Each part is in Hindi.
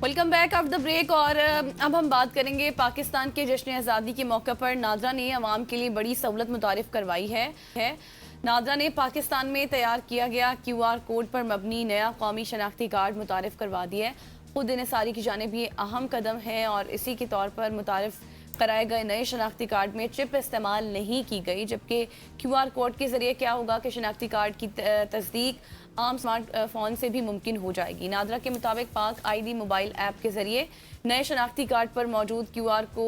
Welcome back after the break. और अब हम बात करेंगे पाकिस्तान के जश्न आज़ादी के मौके पर नादरा ने अवाम के लिए बड़ी सहूलत मुतारिफ करवाई है। नादरा ने पाकिस्तान में तैयार किया गया QR कोड पर मबनी नया कौमी शनाख्ती कार्ड मुतारिफ करवा दिया है। खुद इंसारी की जानिब ये अहम कदम है और इसी के तौर पर मुतारिफ कराए गए नए शनाख्ती कार्ड में चिप इस्तेमाल नहीं की गई, जबकि QR कोड के जरिए क्या होगा कि शनाख्ती कार्ड की तस्दीक आम स्मार्टफोन से भी मुमकिन हो जाएगी। नादरा के मुताबिक पाक ID मोबाइल ऐप के जरिए नए शनाख्ती कार्ड पर मौजूद QR को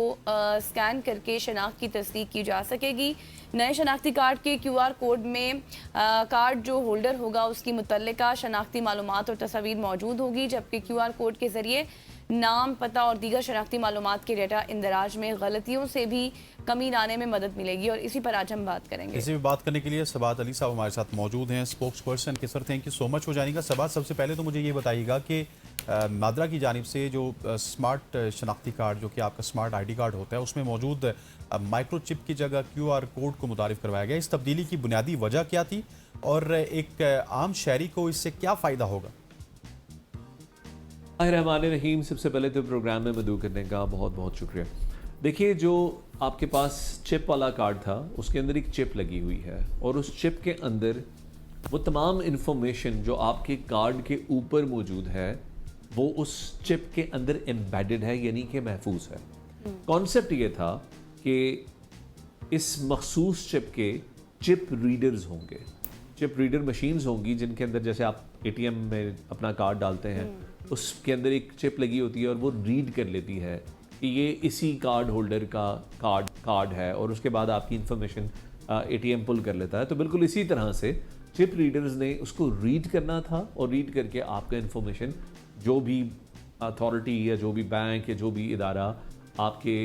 स्कैन करके शनाख्त की तस्दीक की जा सकेगी। नए शनाख्ती कार्ड के QR कोड में कार्ड जो होल्डर होगा उसकी मुतल्लिका शनाख्ती मालूमात और तस्वीर मौजूद होगी, जबकि QR कोड के जरिए नाम, पता और दीगर शनाख्ती मालूमात के डेटा इंदराज में गलतियों से भी कमी लाने में मदद मिलेगी। और इसी पर आज हम बात करेंगे। इसी पर बात करने के लिए सबात अली साहब हमारे साथ मौजूद हैं, स्पोक्स पर्सन के। Sir thank you so much हो जाएगा। सबात, सबसे पहले तो मुझे ये बताइएगा कि नादरा की जानिब से जो स्मार्ट शनाख्ती कार्ड जो कि आपका स्मार्ट ID कार्ड होता है उसमें मौजूद माइक्रोचिप की जगह QR कोड को मुतारिफ करवाया गया। इस तब्दीली की बुनियादी वजह क्या थी और एक आम शहरी को इससे क्या फ़ायदा होगा? रहमान, सबसे पहले तो प्रोग्राम में मदऊ करने का बहुत बहुत शुक्रिया। देखिए, जो आपके पास चिप वाला कार्ड था उसके अंदर एक चिप लगी हुई है और उस चिप के अंदर वो तमाम इन्फॉर्मेशन जो आपके कार्ड के ऊपर मौजूद है वो उस चिप के अंदर एम्बेडेड है, यानी कि महफूज है। कॉन्सेप्ट ये था कि इस मखसूस चिप के चिप रीडर्स होंगे, चिप रीडर मशीन्स होंगी जिनके अंदर जैसे आप ATM में अपना कार्ड डालते हैं उसके अंदर एक चिप लगी होती है और वो रीड कर लेती है कि ये इसी कार्ड होल्डर का कार्ड है और उसके बाद आपकी इंफॉर्मेशन ATM पुल कर लेता है। तो बिल्कुल इसी तरह से चिप रीडर्स ने उसको रीड करना था और रीड करके आपका इंफॉर्मेशन जो भी अथॉरिटी या जो भी बैंक या जो भी इदारा आपके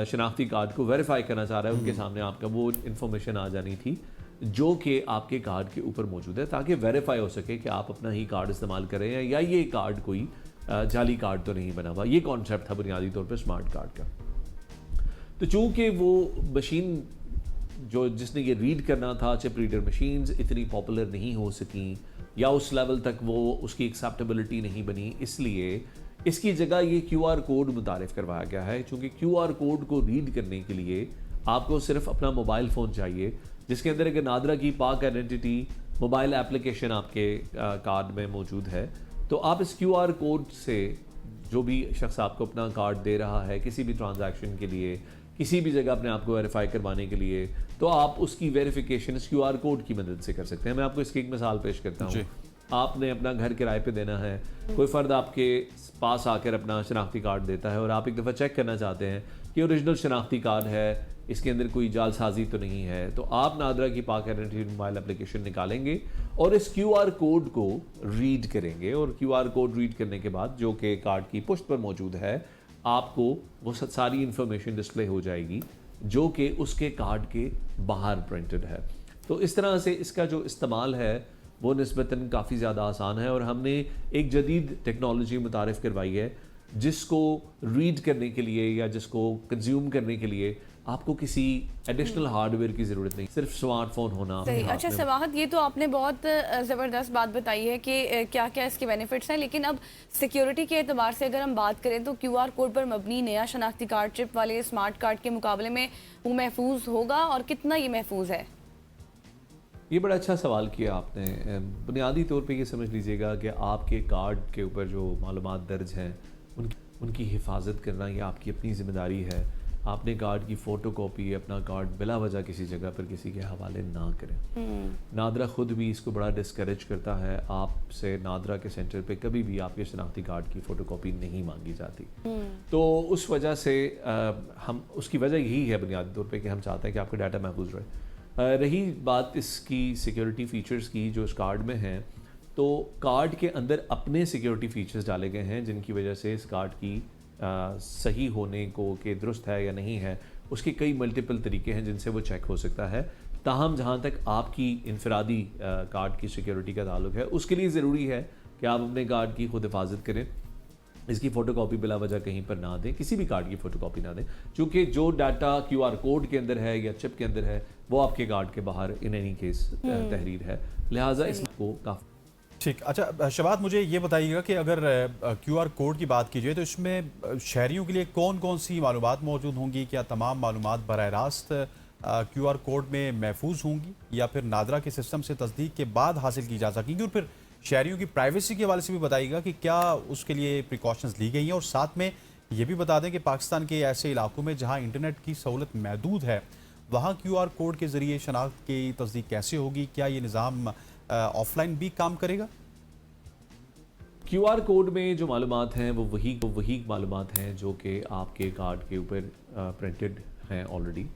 शनाख्ती कार्ड को वेरीफाई करना चाह रहा है उनके सामने आपका वो इंफॉर्मेशन आ जानी थी जो कि आपके कार्ड के ऊपर मौजूद है, ताकि वेरीफाई हो सके कि आप अपना ही कार्ड इस्तेमाल कर रहे हैं या ये कार्ड कोई जाली कार्ड तो नहीं बना हुआ। ये कॉन्सेप्ट था बुनियादी तौर पर स्मार्ट कार्ड का। तो चूंकि वो मशीन जो जिसने ये रीड करना था, चिप रीडर मशीन्स इतनी पॉपुलर नहीं हो सकी या उस लेवल तक वो उसकी एक्सेप्टेबिलिटी नहीं बनी, इसलिए इसकी जगह ये QR कोड मुतारिफ करवाया गया है। चूँकि QR कोड को रीड करने के लिए आपको सिर्फ अपना मोबाइल फ़ोन चाहिए जिसके अंदर एक नादरा की पाक आइडेंटिटी मोबाइल एप्लीकेशन आपके कार्ड में मौजूद है। तो आप इस QR कोड से जो भी शख्स आपको अपना कार्ड दे रहा है किसी भी ट्रांजैक्शन के लिए, किसी भी जगह अपने आप को वेरीफाई करवाने के लिए, तो आप उसकी वेरिफिकेशन इस QR कोड की मदद से कर सकते हैं। मैं आपको इसकी एक मिसाल पेश करता हूँ। आपने अपना घर किराए पे देना है, कोई फ़र्द आपके पास आकर अपना शनाख्ती कार्ड देता है और आप एक दफ़ा चेक करना चाहते हैं कि ओरिजिनल शनाख्ती कार्ड है, इसके अंदर कोई जालसाजी तो नहीं है, तो आप नादरा की पाक आइडेंटिटी मोबाइल एप्लीकेशन निकालेंगे और इस QR कोड को रीड करेंगे और QR कोड रीड करने के बाद जो कि कार्ड की पुष्ट पर मौजूद है आपको वो सारी इंफॉर्मेशन डिस्प्ले हो जाएगी जो कि उसके कार्ड के बाहर प्रिंटेड है। तो इस तरह से इसका जो इस्तेमाल है वो निस्बतन काफ़ी ज़्यादा आसान है और हमने एक जदीद टेक्नोलॉजी मुतारिफ करवाई है जिसको रीड करने के लिए या जिसको कंज्यूम करने के लिए आपको किसी एडिशनल हार्डवेयर की ज़रूरत नहीं, सिर्फ स्मार्टफोन होना। सही। अच्छा सवाहत, ये तो आपने बहुत ज़बरदस्त बात बताई है कि क्या क्या इसके बेनिफिट्स हैं, लेकिन अब सिक्योरिटी के एतबार से अगर हम बात करें तो QR कोड पर मबनी नया शनाख्ती कार्ड चिप वाले स्मार्ट कार्ड के मुकाबले में वो महफूज होगा और कितना ये महफूज है? ये बड़ा अच्छा सवाल किया आपने। बुनियादी तौर पे ये समझ लीजिएगा कि आपके कार्ड के ऊपर जो मालूमात दर्ज हैं उनकी हिफाजत करना ये आपकी अपनी ज़िम्मेदारी है। आपने कार्ड की फ़ोटोकॉपी अपना कार्ड बिला वजह किसी जगह पर किसी के हवाले ना करें। नादरा ख़ुद भी इसको बड़ा डिस्करेज करता है। आपसे नादरा के सेंटर पे कभी भी आपके शनाख्ती कार्ड की फ़ोटोकॉपी नहीं मांगी जाती। तो उस वजह से हम उसकी वजह यही है बुनियादी तौर पे कि हम चाहते हैं कि आपका डाटा महफूज रहे। रही बात इसकी सिक्योरिटी फ़ीचर्स की जो इस कार्ड में हैं, तो कार्ड के अंदर अपने सिक्योरिटी फ़ीचर्स डाले गए हैं जिनकी वजह से इस कार्ड की सही होने को कि दुरुस्त है या नहीं है उसके कई मल्टीपल तरीके हैं जिनसे वो चेक हो सकता है। ताहम जहाँ तक आपकी इनफरादी कार्ड की सिक्योरिटी का ताल्लुक है उसके लिए ज़रूरी है कि आप अपने कार्ड की खुद हिफाजत करें, इसकी फ़ोटोकॉपी बिला वजह कहीं पर ना दें, किसी भी कार्ड की फ़ोटोकॉपी ना दें, क्योंकि जो डाटा QR कोड के अंदर है या चिप के अंदर है वो आपके कार्ड के बाहर इन एनी केस तहरीर है, लिहाजा इसको काफ़ी ठीक। अच्छा शबात, मुझे ये बताइएगा कि अगर क्यूआर कोड की बात की जाए तो इसमें शहरियों के लिए कौन कौन सी मालूमात मौजूद होंगी? क्या तमाम मालूमात बराह रास्त क्यूआर कोड में महफूज होंगी या फिर नादरा के सिस्टम से तस्दीक के बाद हासिल की जा सकेंगी? और फिर शहरियों की प्राइवेसी के हवाले से भी बताइएगा कि क्या उसके लिए प्रिकॉशंस ली गई हैं, और साथ में ये भी बता दें कि पाकिस्तान के ऐसे इलाकों में जहाँ इंटरनेट की सहूलत महदूद है वहाँ क्यूआर कोड के ज़रिए शनाख्त की तस्दीक कैसे होगी? क्या ये निज़ाम ऑफलाइन भी काम करेगा? क्यूआर कोड में जो मालूमात हैं वो वही मालूमात हैं जो कि आपके कार्ड के ऊपर प्रिंटेड हैं ऑलरेडी,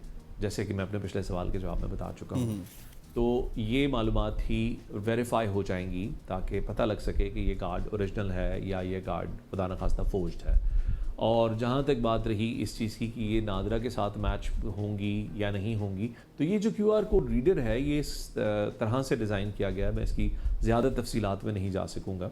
जैसे कि मैं अपने पिछले सवाल के जवाब में बता चुका हूँ। तो ये मालूमात ही वेरीफाई हो जाएंगी ताकि पता लग सके कि ये कार्ड ओरिजिनल है या ये कार्ड खुदा न खास्ता फोर्ज्ड है। और जहाँ तक बात रही इस चीज़ की कि ये नादरा के साथ मैच होंगी या नहीं होंगी, तो ये जो क्यूआर कोड रीडर है ये इस तरह से डिज़ाइन किया गया है, मैं इसकी ज़्यादा तफसीलात में नहीं जा सकूँगा,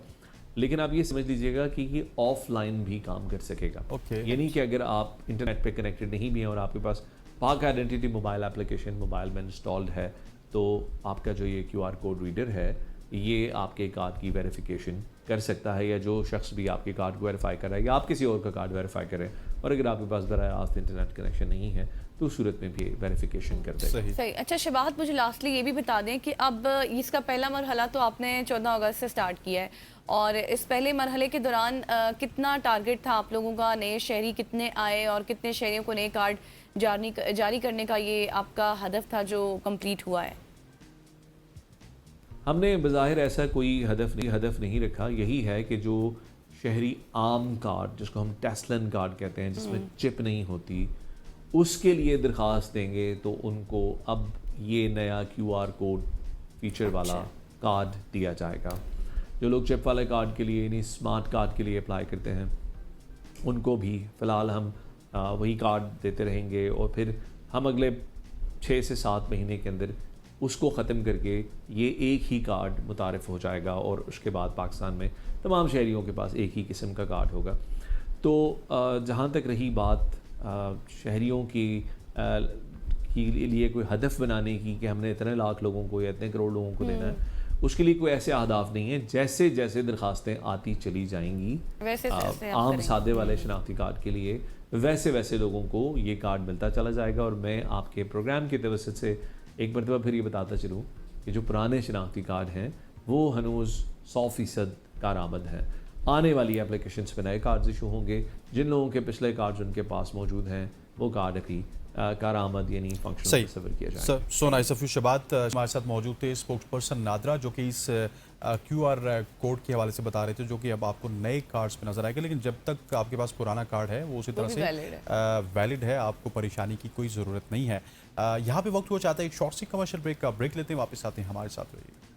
लेकिन आप ये समझ लीजिएगा कि ये ऑफलाइन भी काम कर सकेगा। यानी कि अगर आप इंटरनेट पे कनेक्टेड नहीं भी हैं और आपके पास पाक आइडेंटिटी मोबाइल एप्लीकेशन मोबाइल में इंस्टॉल्ड है, तो आपका जो ये क्यूआर कोड रीडर है ये आपके कार्ड की वेरिफिकेशन कर सकता है, या जो शख्स भी आपके कार्ड को वेरीफाई कर रहा है या आप किसी और का कार्ड वेरीफाई करें, और अगर आपके पास बराह रास्त इंटरनेट कनेक्शन नहीं है तो उस सूरत में भी वेरिफिकेशन कर देगा। सही। अच्छा शबाहत, मुझे लास्टली ये भी बता दें कि अब इसका पहला मरहला तो आपने 14 अगस्त से स्टार्ट किया है, और इस पहले मरहले के दौरान कितना टारगेट था आप लोगों का? नए शहरी कितने आए और कितने शहरियों को नए कार्ड जारी करने का ये आपका हदफ था जो कंप्लीट हुआ है? हमने बज़ाहिर ऐसा कोई हदफ नहीं रखा। यही है कि जो शहरी आम कार्ड, जिसको हम टेस्लन कार्ड कहते हैं, जिसमें चिप नहीं होती, उसके लिए दरख्वास्त देंगे तो उनको अब ये नया क्यूआर कोड फीचर वाला कार्ड दिया जाएगा। जो लोग चिप वाले कार्ड के लिए यानी स्मार्ट कार्ड के लिए अप्लाई करते हैं उनको भी फ़िलहाल हम वही कार्ड देते रहेंगे, और फिर हम अगले 6 से 7 महीने के अंदर उसको ख़त्म करके ये एक ही कार्ड मुतारिफ़ हो जाएगा, और उसके बाद पाकिस्तान में तमाम शहरियों के पास एक ही किस्म का कार्ड होगा। तो जहाँ तक रही बात शहरियों की लिए कोई हदफ बनाने की कि हमने इतने लाख लोगों को या इतने करोड़ लोगों को देना है, उसके लिए कोई ऐसे अहदाफ नहीं है। जैसे जैसे दरख्वास्तें आती चली जाएंगी वैसे आम सादे वाले शनाख्ती कार्ड के लिए, वैसे वैसे लोगों को ये कार्ड मिलता चला जाएगा। और मैं आपके प्रोग्राम की तवज्जुह से एक मरतबा फिर ये बताता चलूँ कि जो पुराने शनाख्ती कार्ड हैं वो हनूज़ 100% कारआमद हैं। आने वाली एप्लीकेशंस पे नए कार्ड्स इशू होंगे। जिन लोगों के पिछले कार्ड्स उनके पास मौजूद हैं वो कार्ड भी कारआमद यानी फंक्शन सफर किया जाएगा। सो नाइस ऑफ यू शबात। हमारे साथ मौजूद थे स्पोक्स पर्सन नादरा, जो कि इस क्यूआर कोड के हवाले से बता रहे थे, जो कि अब आपको नए कार्ड्स पे नजर आएगा, लेकिन जब तक आपके पास पुराना कार्ड है वो उसी तरह से वैलिड है, आपको परेशानी की कोई ज़रूरत नहीं है। यहाँ पे वक्त हुआ चाहता है एक शॉर्ट सी कमर्शियल ब्रेक का। ब्रेक लेते हैं, वापस आते हैं, हमारे साथ रहिए।